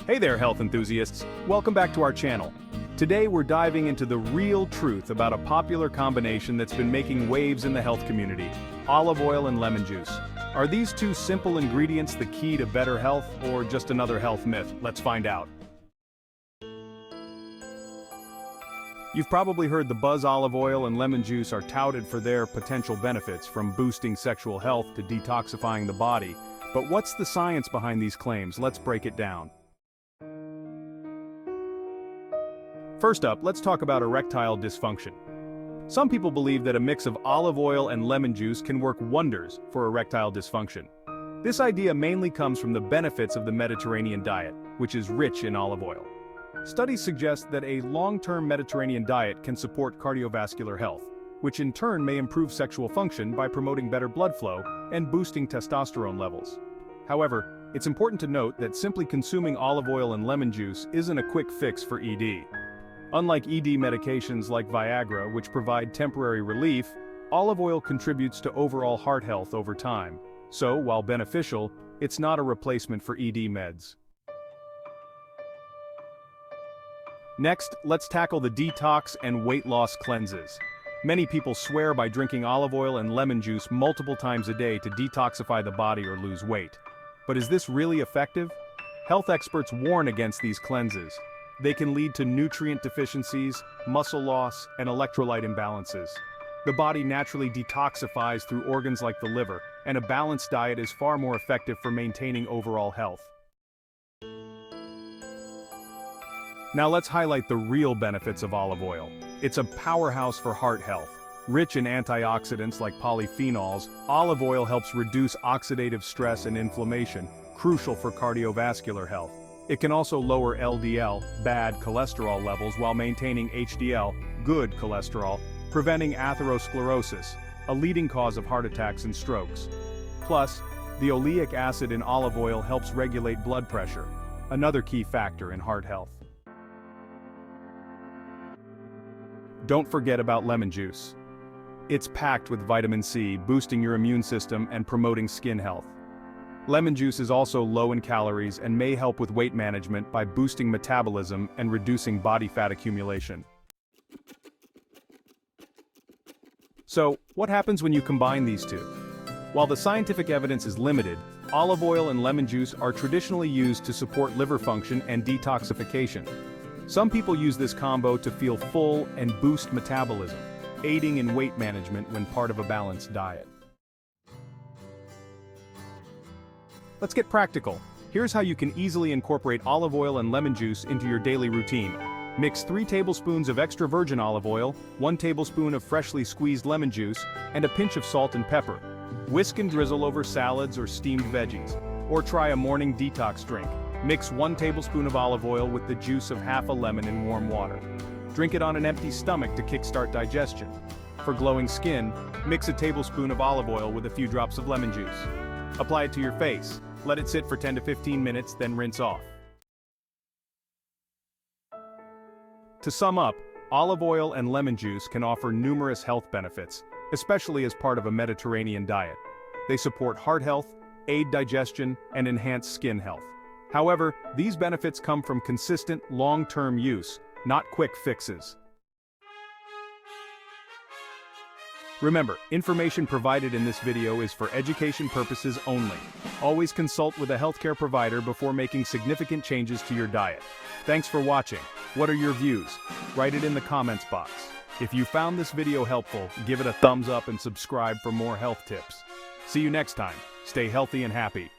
Hey there, health enthusiasts. Welcome back to our channel. Today we're diving into the real truth about a popular combination that's been making waves in the health community: olive oil and lemon juice. Are these two simple ingredients the key to better health, or just another health myth? Let's find out. You've probably heard the buzz. Olive oil and lemon juice are touted for their potential benefits, from boosting sexual health to detoxifying the body. But what's the science behind these claims? Let's break it down. First up, let's talk about erectile dysfunction. Some people believe that a mix of olive oil and lemon juice can work wonders for erectile dysfunction. This idea mainly comes from the benefits of the Mediterranean diet, which is rich in olive oil. Studies suggest that a long-term Mediterranean diet can support cardiovascular health, which in turn may improve sexual function by promoting better blood flow and boosting testosterone levels. However, it's important to note that simply consuming olive oil and lemon juice isn't a quick fix for ED. Unlike ED medications like Viagra, which provide temporary relief, olive oil contributes to overall heart health over time. So, while beneficial, it's not a replacement for ED meds. Next, let's tackle the detox and weight loss cleanses. Many people swear by drinking olive oil and lemon juice multiple times a day to detoxify the body or lose weight. But is this really effective? Health experts warn against these cleanses. They can lead to nutrient deficiencies, muscle loss, and electrolyte imbalances. The body naturally detoxifies through organs like the liver, and a balanced diet is far more effective for maintaining overall health. Now let's highlight the real benefits of olive oil. It's a powerhouse for heart health. Rich in antioxidants like polyphenols, olive oil helps reduce oxidative stress and inflammation, crucial for cardiovascular health. It can also lower LDL, bad cholesterol levels, while maintaining HDL, good cholesterol, preventing atherosclerosis, a leading cause of heart attacks and strokes. Plus, the oleic acid in olive oil helps regulate blood pressure, another key factor in heart health. Don't forget about lemon juice. It's packed with vitamin C, boosting your immune system and promoting skin health. Lemon juice is also low in calories and may help with weight management by boosting metabolism and reducing body fat accumulation. So, what happens when you combine these two? While the scientific evidence is limited, olive oil and lemon juice are traditionally used to support liver function and detoxification. Some people use this combo to feel full and boost metabolism, aiding in weight management when part of a balanced diet. Let's get practical. Here's how you can easily incorporate olive oil and lemon juice into your daily routine. Mix 3 tablespoons of extra virgin olive oil, 1 tablespoon of freshly squeezed lemon juice, and a pinch of salt and pepper. Whisk and drizzle over salads or steamed veggies. Or try a morning detox drink. Mix 1 tablespoon of olive oil with the juice of half a lemon in warm water. Drink it on an empty stomach to kickstart digestion. For glowing skin, mix a tablespoon of olive oil with a few drops of lemon juice. Apply it to your face. Let it sit for 10 to 15 minutes, then rinse off. To sum up, olive oil and lemon juice can offer numerous health benefits, especially as part of a Mediterranean diet. They support heart health, aid digestion, and enhance skin health. However, these benefits come from consistent, long-term use, not quick fixes. Remember, information provided in this video is for education purposes only. Always consult with a healthcare provider before making significant changes to your diet. Thanks for watching. What are your views? Write it in the comments box. If you found this video helpful, give it a thumbs up and subscribe for more health tips. See you next time. Stay healthy and happy.